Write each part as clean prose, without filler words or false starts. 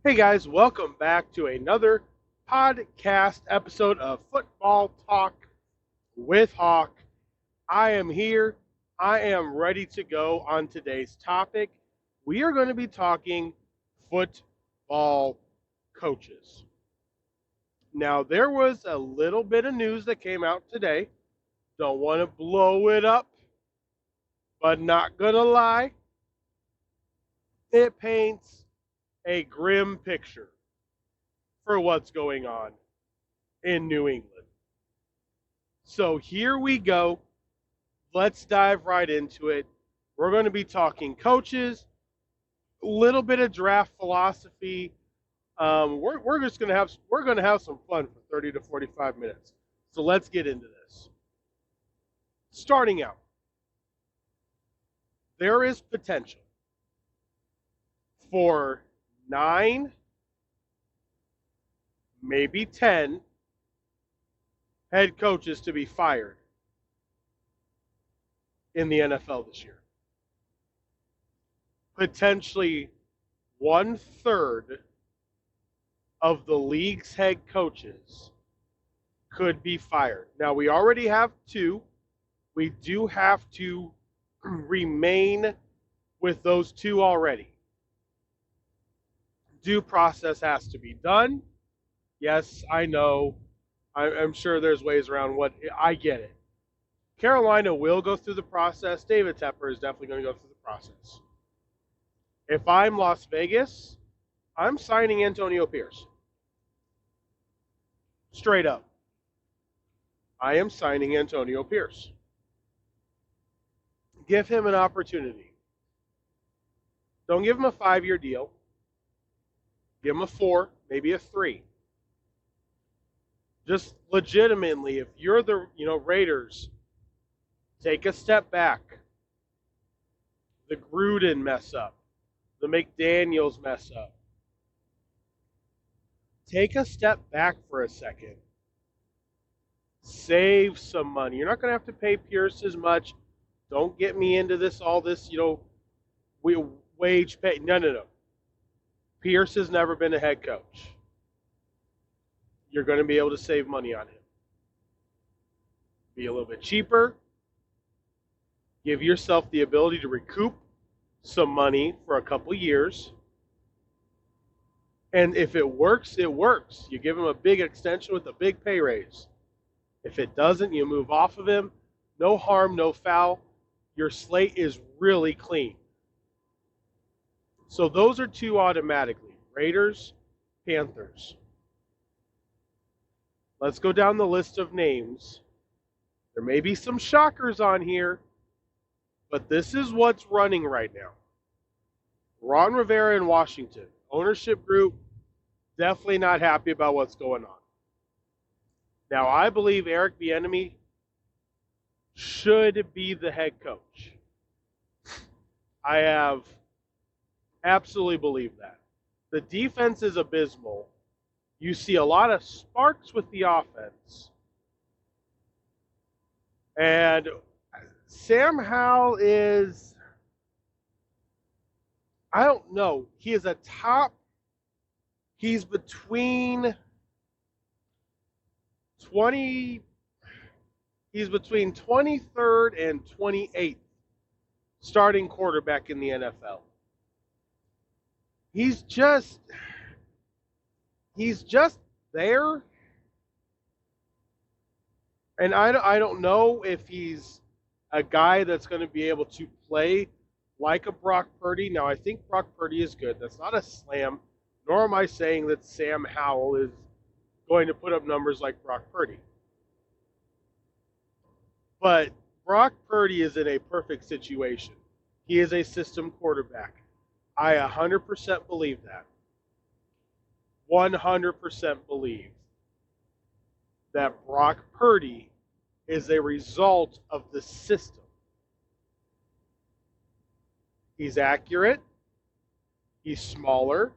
Hey guys, welcome back to another podcast episode of Football Talk with Hawk. I am here. I am ready to go on today's topic. We are going to be talking football coaches. Now, there was a little bit of news that came out today. Don't want to blow it up, but not going to lie, it paints a grim picture for what's going on in New England. So here we go. Let's dive right into it. We're going to be talking coaches, a little bit of draft philosophy. We're just going to have some fun for 30 to 45 minutes. So let's get into this. Starting out, there is potential for 9, maybe 10 head coaches to be fired in the NFL this year. Potentially 1/3 of the league's head coaches could be fired. Now, we already have 2. We do have to remain with those 2 already. Due process has to be done. Yes, I know. I'm sure there's ways around what I get it. Carolina will go through the process. David Tepper is definitely going to go through the process. If I'm Las Vegas, I'm signing Antonio Pierce. Straight up. I am signing Antonio Pierce. Give him an opportunity. Don't give him a 5-year deal. Give him a 4, maybe a 3. Just legitimately, if you're the Raiders, take a step back. The Gruden mess up. The McDaniels mess up. Take a step back for a second. Save some money. You're not going to have to pay Pierce as much. Don't get me into all this, wage pay. No. Pierce has never been a head coach. You're going to be able to save money on him. Be a little bit cheaper. Give yourself the ability to recoup some money for a couple years. And if it works, it works. You give him a big extension with a big pay raise. If it doesn't, you move off of him. No harm, no foul. Your slate is really clean. So those are 2 automatically. Raiders, Panthers. Let's go down the list of names. There may be some shockers on here, but this is what's running right now. Ron Rivera in Washington. Ownership group, definitely not happy about what's going on. Now, I believe Eric Bieniemy should be the head coach. I have absolutely believed that. The defense is abysmal. You see a lot of sparks with the offense. And Sam Howell is, I don't know, he is a top, he's between 23rd and 28th starting quarterback in the NFL. He's just there. And I don't know if he's a guy that's going to be able to play like a Brock Purdy. Now, I think Brock Purdy is good. That's not a slam, nor am I saying that Sam Howell is going to put up numbers like Brock Purdy. But Brock Purdy is in a perfect situation. He is a system quarterback. I 100% believe that. 100% believe that Brock Purdy is a result of the system. He's accurate. He's smaller.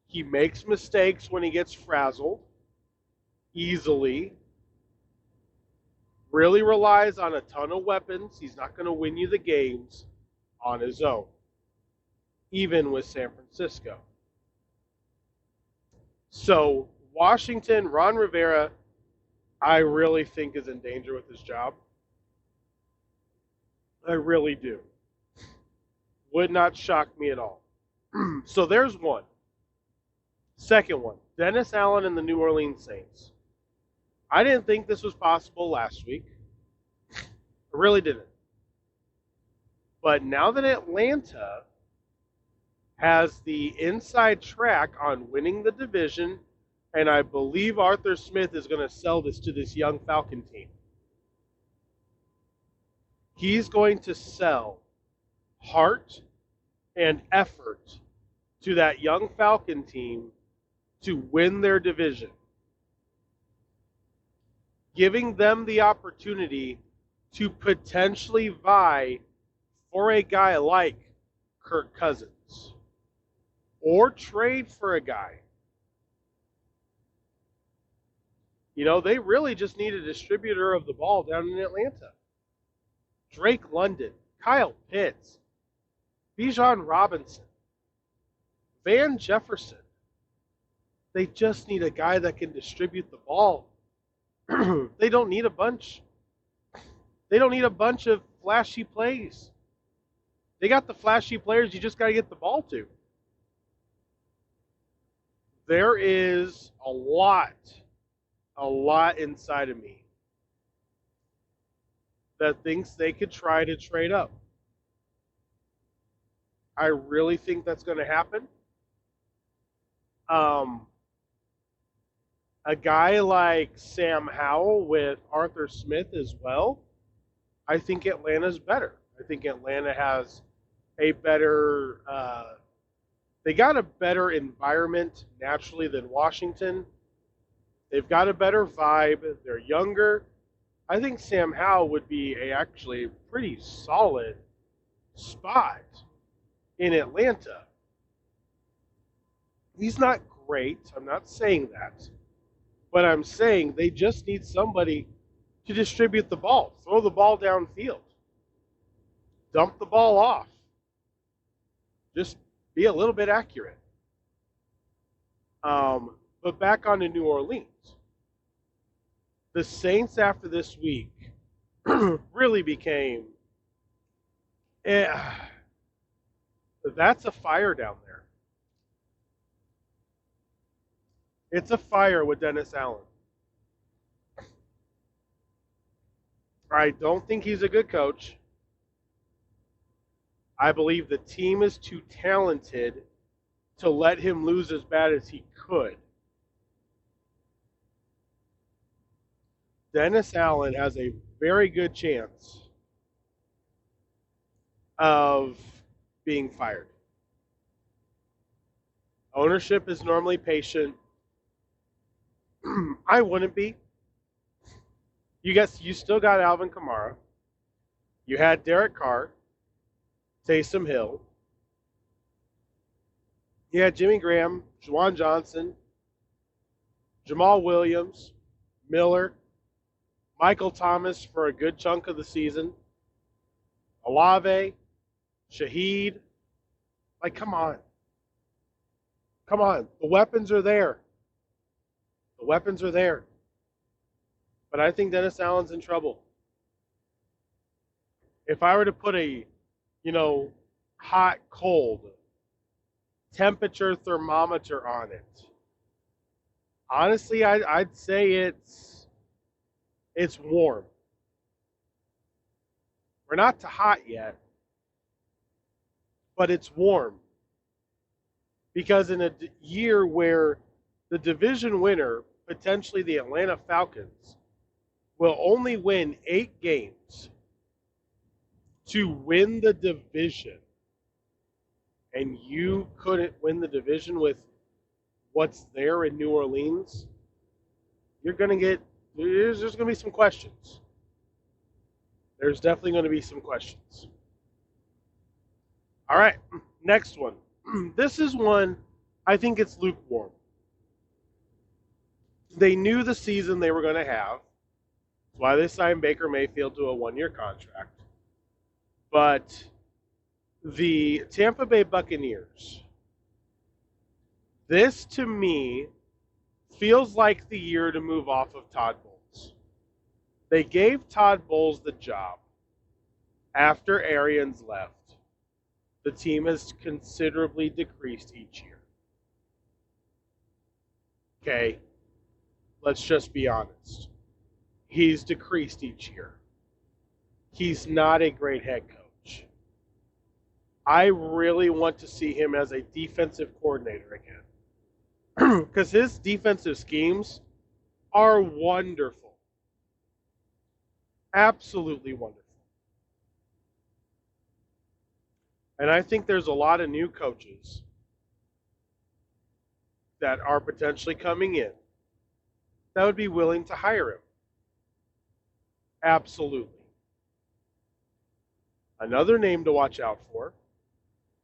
He makes mistakes when he gets frazzled easily. Really relies on a ton of weapons. He's not going to win you the games on his own, even with San Francisco. So Washington, Ron Rivera, I really think is in danger with his job. I really do. Would not shock me at all. So there's one. Second one, Dennis Allen and the New Orleans Saints. I didn't think this was possible last week. I really didn't. But now that Atlanta has the inside track on winning the division, and I believe Arthur Smith is going to sell this to this young Falcon team. He's going to sell heart and effort to that young Falcon team to win their division, giving them the opportunity to potentially vie for a guy like Kirk Cousins or trade for a guy. You know, they really just need a distributor of the ball down in Atlanta. Drake London, Kyle Pitts, Bijan Robinson, Van Jefferson. They just need a guy that can distribute the ball. They don't need a bunch. They don't need a bunch of flashy plays. They got the flashy players you just got to get the ball to. There is a lot inside of me that thinks they could try to trade up. I really think that's going to happen. A guy like Sam Howell with Arthur Smith as well, I think Atlanta's better. I think Atlanta has a better, they got a better environment naturally than Washington. They've got a better vibe. They're younger. I think Sam Howell would be actually a pretty solid spot in Atlanta. He's not great. I'm not saying that. But I'm saying they just need somebody to distribute the ball. Throw the ball downfield. Dump the ball off. Just be a little bit accurate. But back on to New Orleans. The Saints after this week really became... that's a fire down there. It's a fire with Dennis Allen. I don't think he's a good coach. I believe the team is too talented to let him lose as bad as he could. Dennis Allen has a very good chance of being fired. Ownership is normally patient. I wouldn't be. You still got Alvin Kamara. You had Derek Carr, Taysom Hill. You had Jimmy Graham, Juwan Johnson, Jamal Williams, Miller, Michael Thomas for a good chunk of the season, Olave, Shaheed. Like, come on. Come on. The weapons are there. The weapons are there. But I think Dennis Allen's in trouble. If I were to put a, hot, cold temperature thermometer on it, honestly, I'd say it's warm. We're not to hot yet, but it's warm. Because in a year where the division winner, potentially the Atlanta Falcons, will only win 8 games to win the division, and you couldn't win the division with what's there in New Orleans, there's going to be some questions. There's definitely going to be some questions. All right, next one. This is one, I think it's lukewarm. They knew the season they were going to have. That's why they signed Baker Mayfield to a 1-year contract. But the Tampa Bay Buccaneers, this to me feels like the year to move off of Todd Bowles. They gave Todd Bowles the job after Arians left. The team has considerably decreased each year. Okay, let's just be honest. He's decreased each year. He's not a great head coach. I really want to see him as a defensive coordinator again. Because his defensive schemes are wonderful. Absolutely wonderful. And I think there's a lot of new coaches that are potentially coming in that would be willing to hire him. Absolutely. Another name to watch out for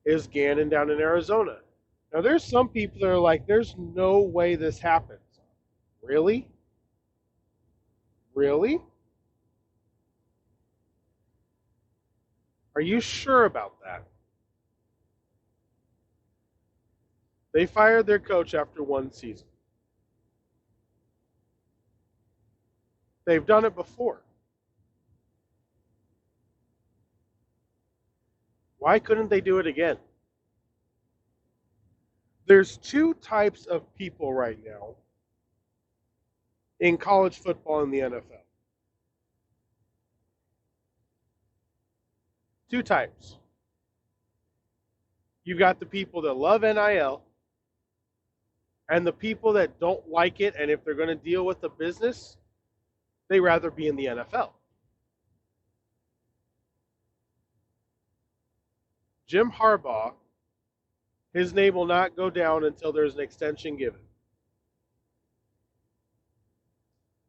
is Gannon down in Arizona. Now, there's some people that are like, there's no way this happens. Really? Really? Are you sure about that? They fired their coach after one season. They've done it before. Why couldn't they do it again? There's two types of people right now in college football and the NFL. Two types. You've got the people that love NIL and the people that don't like it, and if they're going to deal with the business, they'd rather be in the NFL. Jim Harbaugh, his name will not go down until there's an extension given.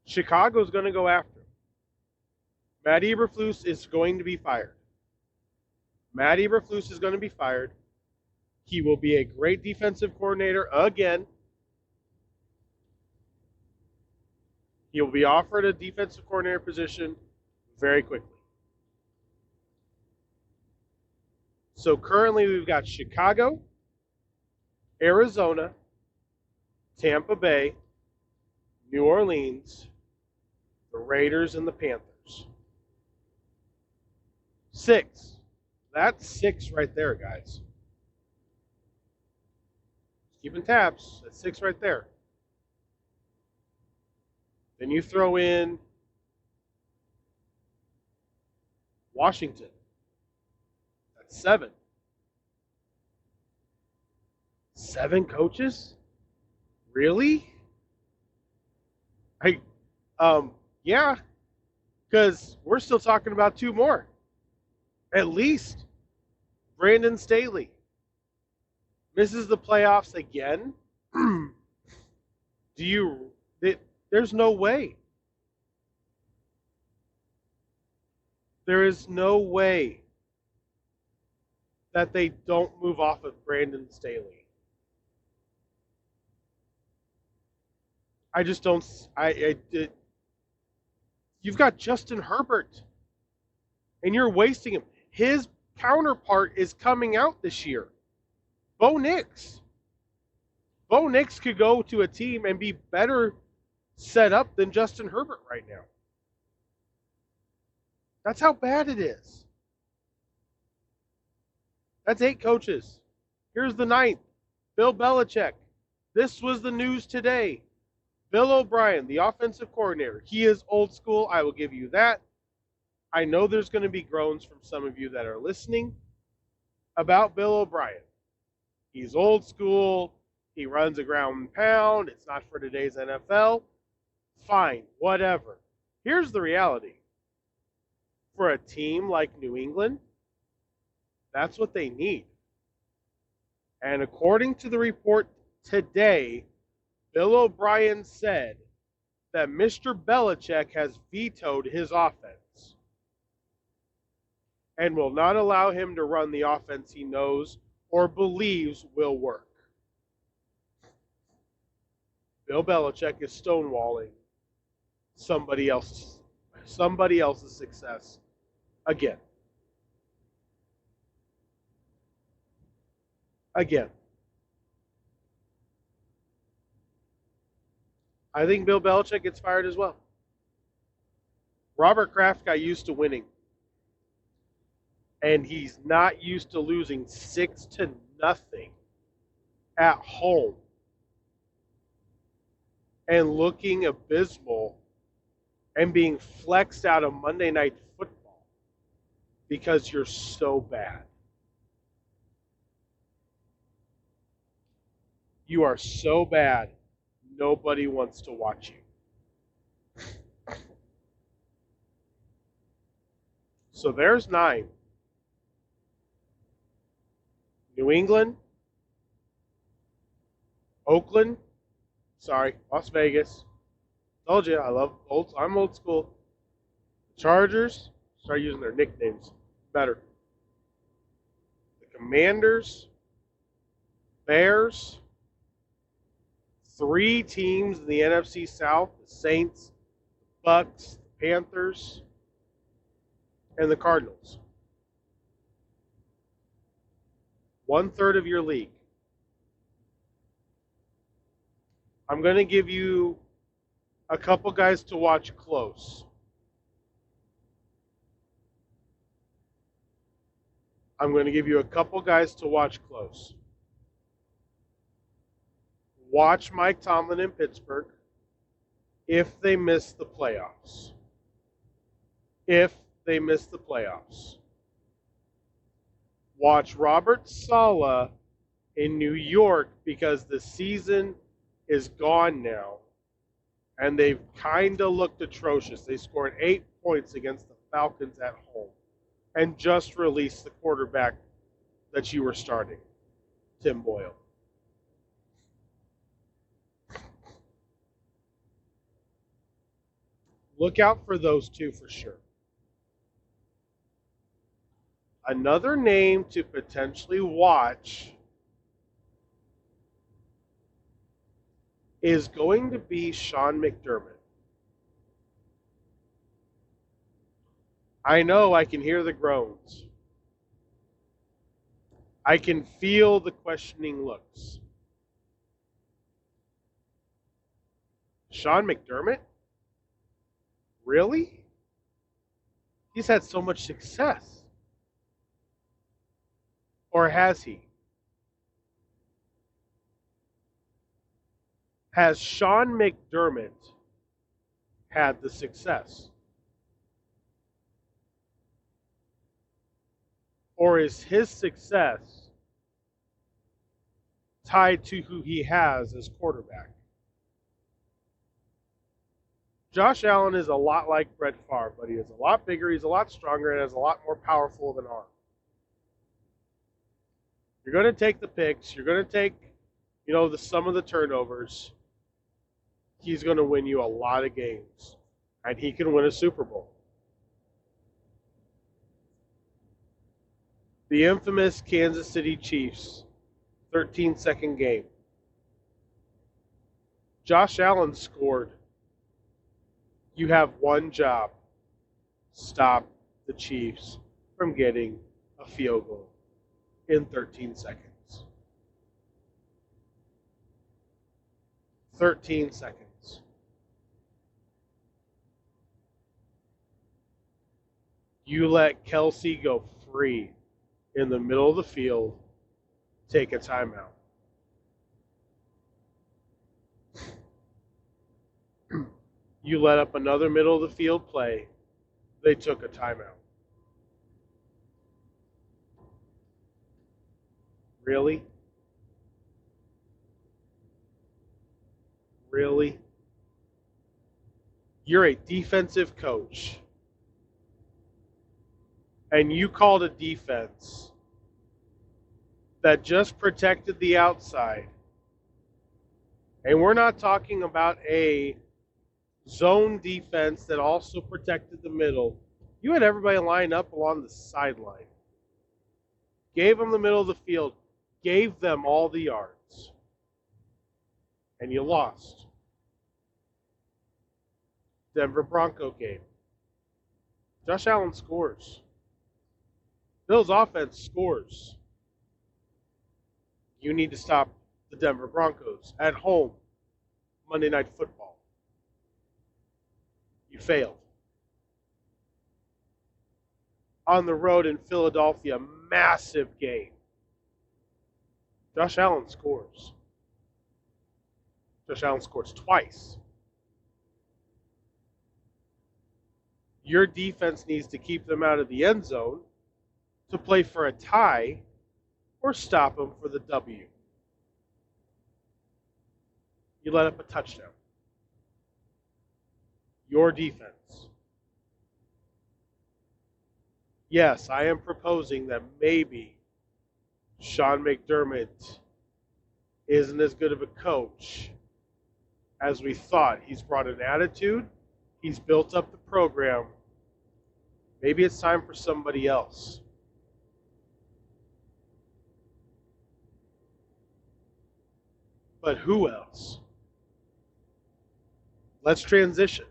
Chicago's going to go after him. Matt Eberflus is going to be fired. Matt Eberflus is going to be fired. He will be a great defensive coordinator again. He will be offered a defensive coordinator position very quickly. So currently we've got Chicago, Arizona, Tampa Bay, New Orleans, the Raiders, and the Panthers. 6. That's 6 right there, guys. Keeping tabs. That's 6 right there. Then you throw in Washington. That's 7. 7 coaches? Really? Yeah, because we're still talking about 2 more. At least. Brandon Staley misses the playoffs again. There's no way. There is no way that they don't move off of Brandon Staley. I just don't. You've got Justin Herbert, and you're wasting him. His counterpart is coming out this year, Bo Nix. Bo Nix could go to a team and be better set up than Justin Herbert right now. That's how bad it is. That's 8 coaches. Here's the 9th, Bill Belichick. This was the news today. Bill O'Brien, the offensive coordinator. He is old school. I will give you that. I know there's going to be groans from some of you that are listening about Bill O'Brien. He's old school. He runs a ground and pound. It's not for today's NFL. Fine, whatever. Here's the reality. For a team like New England, that's what they need. And according to the report today, Bill O'Brien said that Mr. Belichick has vetoed his offense and will not allow him to run the offense he knows or believes will work. Bill Belichick is stonewalling somebody else's success again. I think Bill Belichick gets fired as well. Robert Kraft got used to winning. And he's not used to losing 6-0 at home and looking abysmal and being flexed out of Monday Night Football because you're so bad. You are so bad, nobody wants to watch you. So there's 9. New England, Oakland, Las Vegas. Told you, I'm old school. Chargers, start using their nicknames better. The Commanders, Bears, 3 teams in the NFC South, the Saints, the Bucks, the Panthers, and the Cardinals. 1/3 of your league. I'm going to give you a couple guys to watch close. Watch Mike Tomlin in Pittsburgh if they miss the playoffs. Watch Robert Saleh in New York because the season is gone now. And they've kind of looked atrocious. They scored 8 points against the Falcons at home and just released the quarterback that you were starting, Tim Boyle. Look out for those 2 for sure. Another name to potentially watch is going to be Sean McDermott. I know I can hear the groans. I can feel the questioning looks. Sean McDermott? Really? He's had so much success. Or has he? Has Sean McDermott had the success? Or is his success tied to who he has as quarterback? Josh Allen is a lot like Brett Favre, but he is a lot bigger, he's a lot stronger, and has a lot more powerful of an arm. You're going to take the picks, you're going to take, some of the turnovers. He's going to win you a lot of games, and he can win a Super Bowl. The infamous Kansas City Chiefs 13-second game. Josh Allen scored. You have one job. Stop the Chiefs from getting a field goal in 13 seconds. 13 seconds. You let Kelsey go free in the middle of the field, take a timeout. You let up another middle of the field play, they took a timeout. Really? Really? You're a defensive coach, and you called a defense that just protected the outside. And we're not talking about a zone defense that also protected the middle. You had everybody line up along the sideline. Gave them the middle of the field. Gave them all the yards. And you lost. Denver Bronco game. Josh Allen scores. Bills offense scores. You need to stop the Denver Broncos at home, Monday Night Football. You failed. On the road in Philadelphia, massive game. Josh Allen scores. Josh Allen scores twice. Your defense needs to keep them out of the end zone to play for a tie or stop them for the W. You let up a touchdown. Your defense. Yes, I am proposing that maybe Sean McDermott isn't as good of a coach as we thought. He's brought an attitude. He's built up the program. Maybe it's time for somebody else. But who else? Let's transition.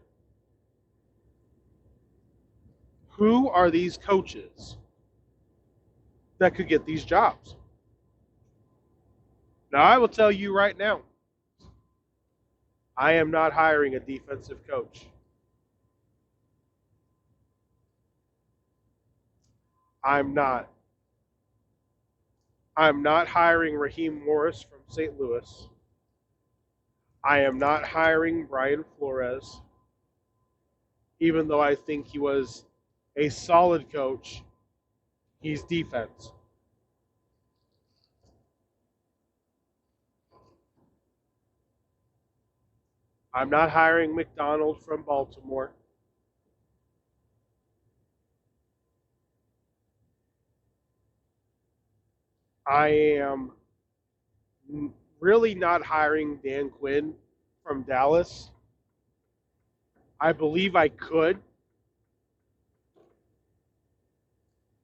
Who are these coaches that could get these jobs? Now, I will tell you right now, I am not hiring a defensive coach. I'm not hiring Raheem Morris from St. Louis. I am not hiring Brian Flores, even though I think he was a solid coach. He's defense. I'm not hiring McDonald from Baltimore. I am really not hiring Dan Quinn from Dallas. I believe I could,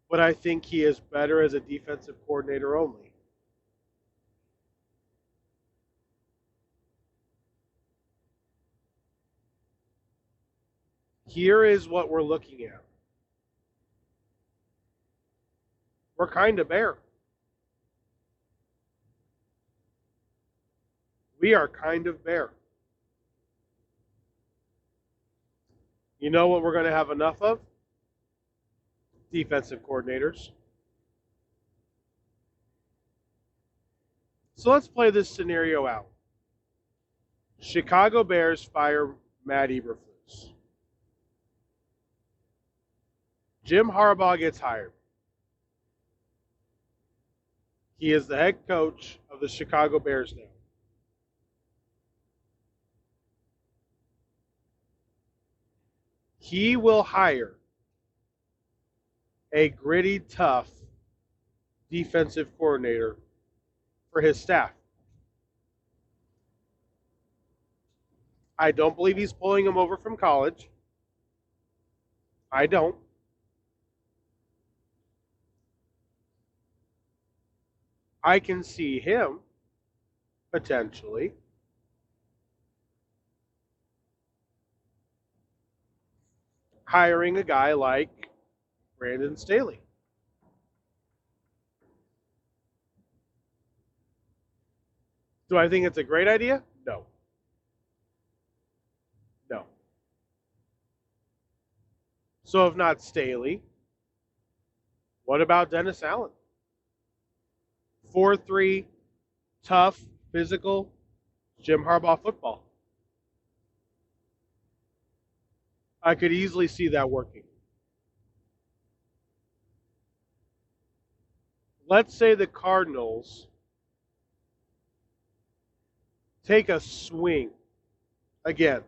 but I think he is better as a defensive coordinator only. Here is what we're looking at. We're kind of bare. We are kind of bare. You know what we're going to have enough of? Defensive coordinators. So let's play this scenario out. Chicago Bears fire Matt Eberflus. Jim Harbaugh gets hired. He is the head coach of the Chicago Bears now. He will hire a gritty, tough defensive coordinator for his staff. I don't believe he's pulling him over from college. I don't. I can see him potentially hiring a guy like Brandon Staley. Do I think it's a great idea? No. No. So if not Staley, what about Dennis Allen? 4-3, tough, physical, Jim Harbaugh football. I could easily see that working. Let's say the Cardinals take a swing again.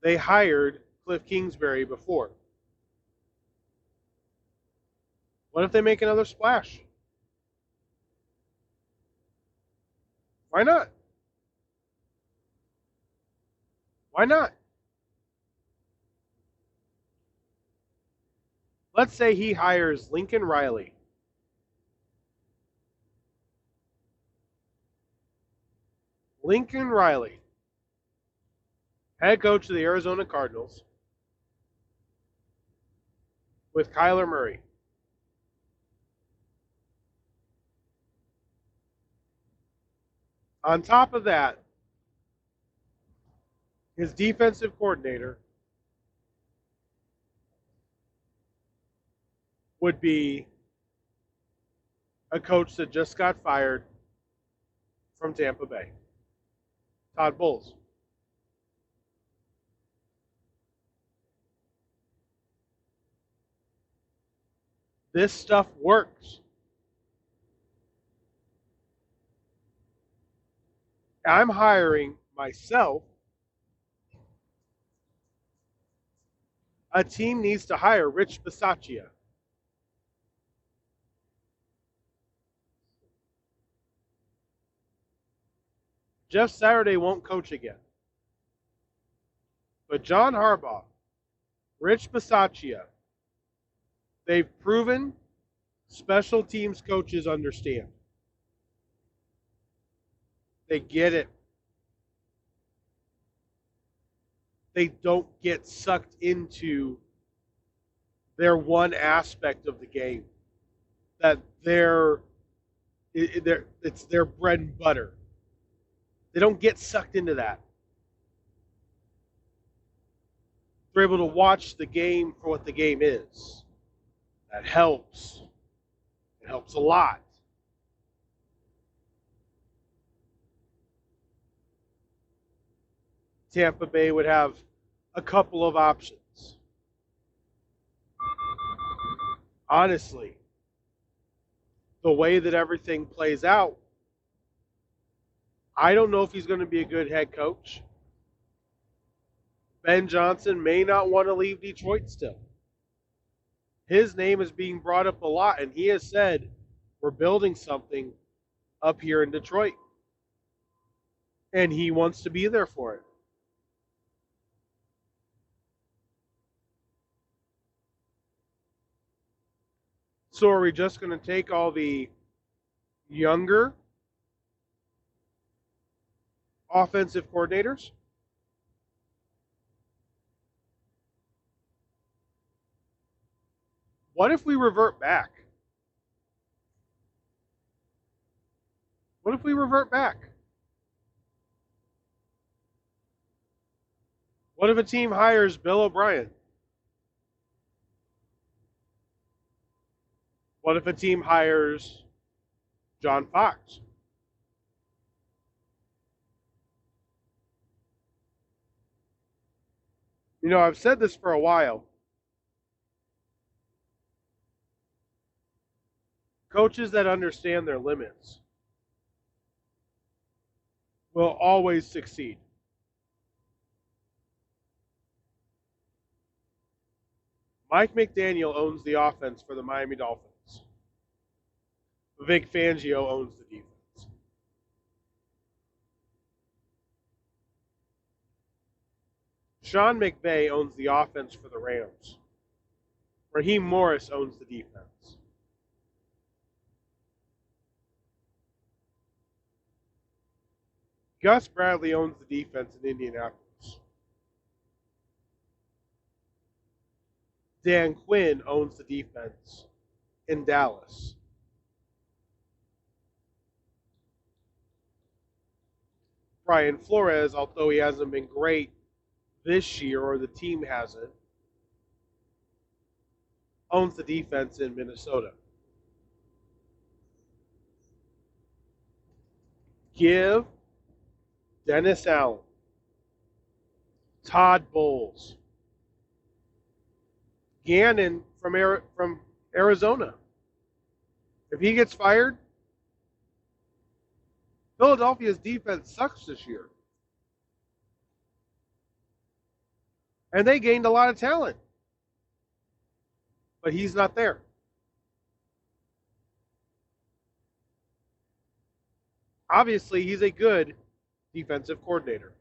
They hired Cliff Kingsbury before. What if they make another splash? Why not? Why not? Let's say he hires Lincoln Riley. Lincoln Riley, head coach of the Arizona Cardinals, with Kyler Murray. On top of that, his defensive coordinator would be a coach that just got fired from Tampa Bay, Todd Bowles. This stuff works. I'm hiring myself. A team needs to hire Rich Bisaccia. Jeff Saturday won't coach again. But John Harbaugh, Rich Bisaccia, they've proven special teams coaches understand. They get it. They don't get sucked into their one aspect of the game. That it's their bread and butter. They don't get sucked into that. They're able to watch the game for what the game is. That helps. It helps a lot. Tampa Bay would have a couple of options. Honestly, the way that everything plays out, I don't know if he's going to be a good head coach. Ben Johnson may not want to leave Detroit still. His name is being brought up a lot, and he has said, we're building something up here in Detroit. And he wants to be there for it. So are we just going to take all the younger offensive coordinators? What if we revert back? What if we revert back? What if a team hires Bill O'Brien? What if a team hires John Fox? You know, I've said this for a while. Coaches that understand their limits will always succeed. Mike McDaniel owns the offense for the Miami Dolphins. Vic Fangio owns the defense. Sean McVay owns the offense for the Rams. Raheem Morris owns the defense. Gus Bradley owns the defense in Indianapolis. Dan Quinn owns the defense in Dallas. Brian Flores, although he hasn't been great this year, or the team hasn't, owns the defense in Minnesota. Give Dennis Allen, Todd Bowles, Gannon from Arizona. If he gets fired, Philadelphia's defense sucks this year. And they gained a lot of talent. But he's not there. Obviously, he's a good defensive coordinator.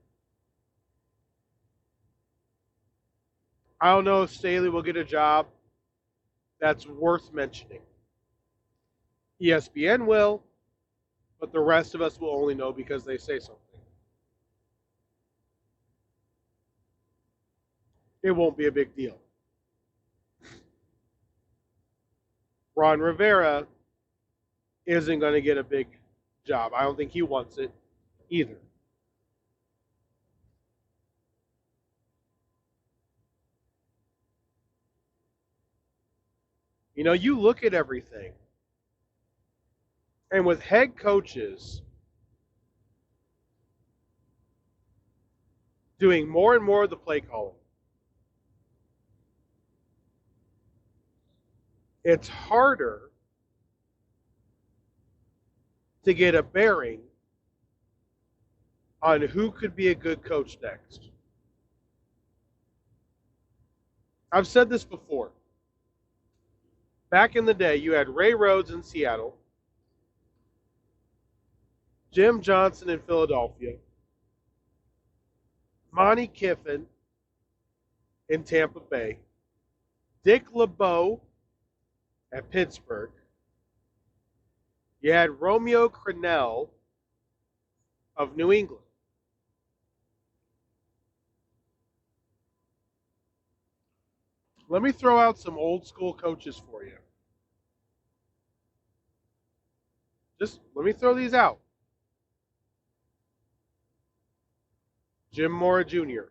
I don't know if Staley will get a job that's worth mentioning. ESPN will, but the rest of us will only know because they say something. It won't be a big deal. Ron Rivera isn't going to get a big job. I don't think he wants it. either. You know, you look at everything, and with head coaches doing more and more of the play calling, it's harder to get a bearing on who could be a good coach next. I've said this before. Back in the day, you had Ray Rhodes in Seattle, Jim Johnson in Philadelphia, Monty Kiffin in Tampa Bay, Dick LeBeau at Pittsburgh. You had Romeo Crennel of New England. Let me throw out some old school coaches for you. Just let me throw these out. Jim Mora Jr.,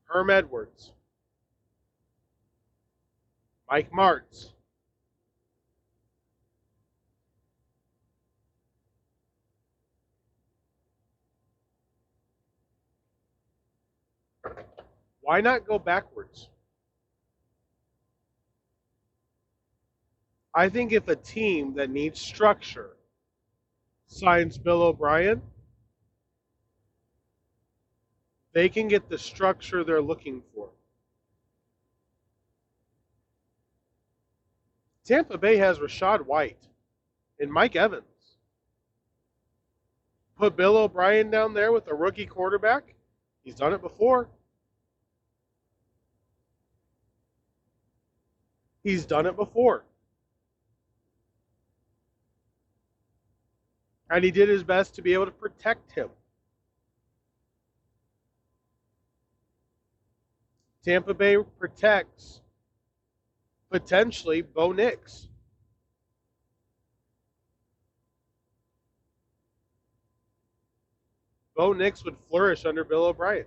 Herm Edwards, Mike Martz, why not go backwards? I think if a team that needs structure signs Bill O'Brien, they can get the structure they're looking for. Tampa Bay has Rashad White and Mike Evans. Put Bill O'Brien down there with a rookie quarterback. He's done it before. He's done it before. And he did his best to be able to protect him. Tampa Bay protects potentially Bo Nix. Bo Nix would flourish under Bill O'Brien.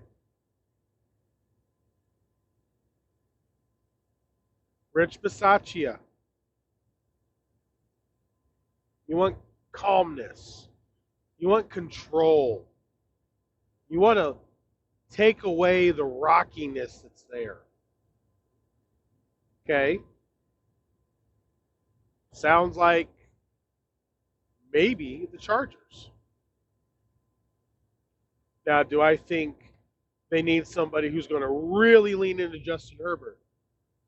Rich Bisaccia. You want calmness. You want control. You want to take away the rockiness that's there. Okay? Sounds like maybe the Chargers. Now, do I think they need somebody who's going to really lean into Justin Herbert?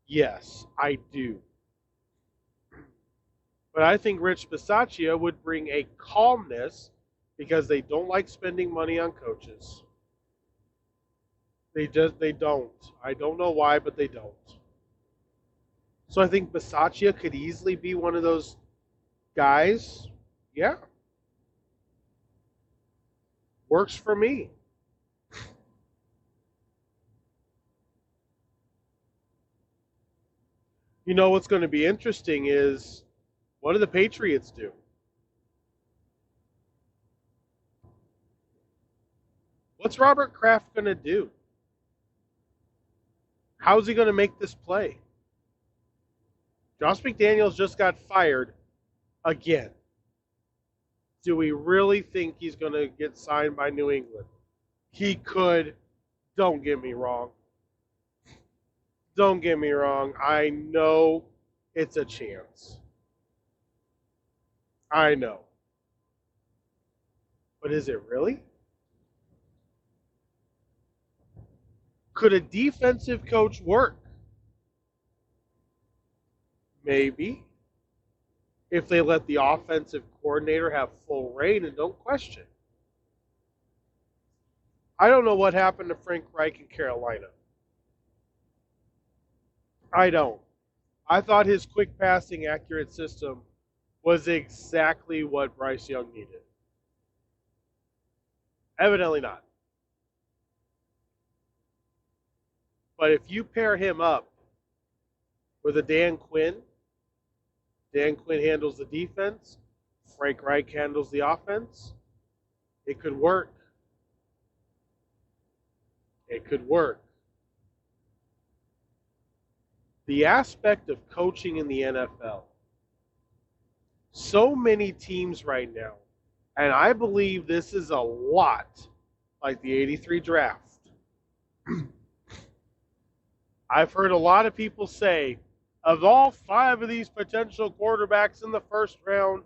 Yes, I do. But I think Rich Bisaccia would bring a calmness because they don't like spending money on coaches. They don't. I don't know why, but they don't. So I think Bisaccia could easily be one of those guys. Yeah. Works for me. You know what's going to be interesting is, what do the Patriots do? What's Robert Kraft going to do? How's he going to make this play? Josh McDaniels just got fired again. Do we really think he's going to get signed by New England? He could. Don't get me wrong. Don't get me wrong. I know it's a chance. I know. But is it really? Could a defensive coach work? Maybe. If they let the offensive coordinator have full reign and don't question. I don't know what happened to Frank Reich in Carolina. I don't. I thought his quick passing, accurate system was exactly what Bryce Young needed. Evidently not. But if you pair him up with a Dan Quinn, Dan Quinn handles the defense. Frank Reich handles the offense. It could work. It could work. The aspect of coaching in the NFL. So many teams right now, and I believe this is a lot like the '83 draft. I've heard a lot of people say, of all 5 of these potential quarterbacks in the first round,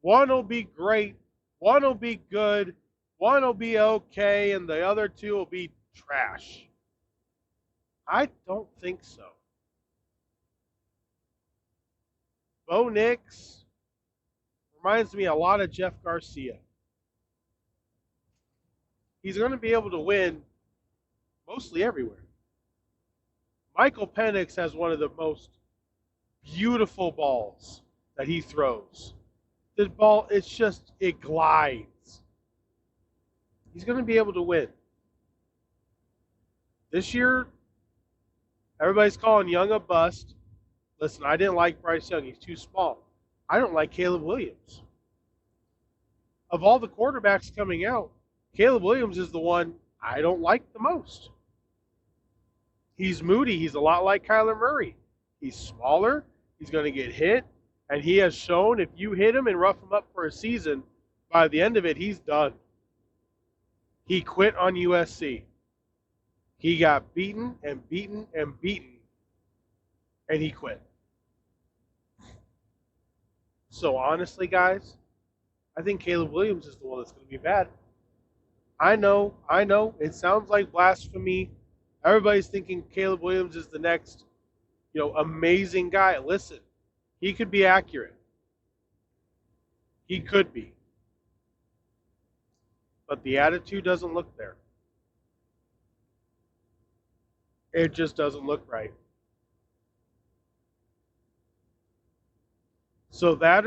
one will be great, one will be good, one will be okay, and the other 2 will be trash. I don't think so. Bo Nix reminds me a lot of Jeff Garcia. He's going to be able to win mostly everywhere. Michael Penix has one of the most beautiful balls that he throws. This ball, it glides. He's going to be able to win. This year, everybody's calling Young a bust. Listen, I didn't like Bryce Young. He's too small. I don't like Caleb Williams. Of all the quarterbacks coming out, Caleb Williams is the one I don't like the most. He's moody. He's a lot like Kyler Murray. He's smaller. He's going to get hit. And he has shown if you hit him and rough him up for a season, by the end of it, he's done. He quit on USC. He got beaten and beaten and beaten. And he quit. So honestly, guys, I think Caleb Williams is the one that's going to be bad. I know. It sounds like blasphemy. Everybody's thinking Caleb Williams is the next, amazing guy. Listen, he could be accurate. He could be. But the attitude doesn't look there. It just doesn't look right. So that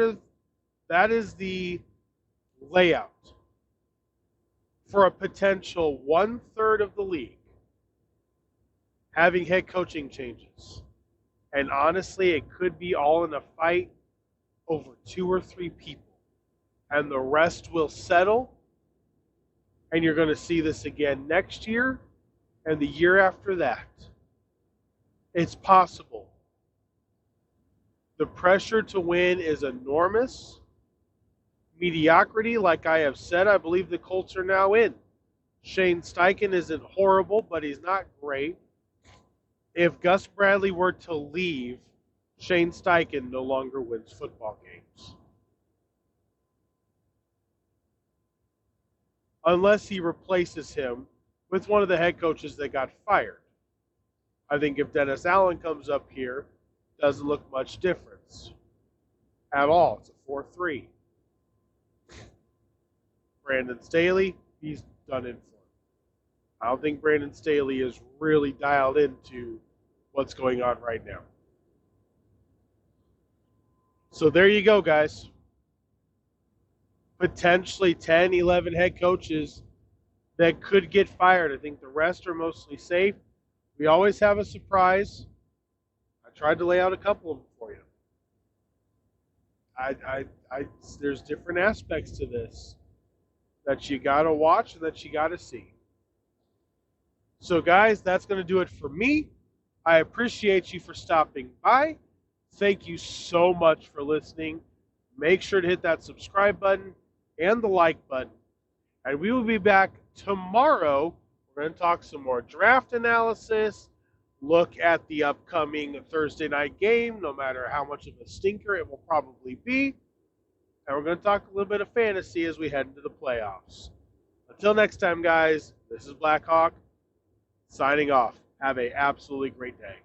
is the layout for a potential 1/3 of the league having head coaching changes. And honestly, it could be all in a fight over 2 or 3 people. And the rest will settle. And you're going to see this again next year and the year after that. It's possible. The pressure to win is enormous. Mediocrity, like I have said, I believe the Colts are now in. Shane Steichen isn't horrible, but he's not great. If Gus Bradley were to leave, Shane Steichen no longer wins football games. Unless he replaces him with one of the head coaches that got fired. I think if Dennis Allen comes up here, doesn't look much difference at all. It's a 4-3. Brandon Staley, he's done in for. I don't think Brandon Staley is really dialed into what's going on right now. So there you go, guys. Potentially 10, 11 head coaches that could get fired. I think the rest are mostly safe. We always have a surprise. I tried to lay out a couple of them for you. There's different aspects to this that you got to watch and that you got to see. So, guys, that's going to do it for me. I appreciate you for stopping by. Thank you so much for listening. Make sure to hit that subscribe button and the like button. And we will be back tomorrow. We're going to talk some more draft analysis, look at the upcoming Thursday night game, no matter how much of a stinker it will probably be. And we're going to talk a little bit of fantasy as we head into the playoffs. Until next time, guys, this is Blackhawk signing off. Have an absolutely great day.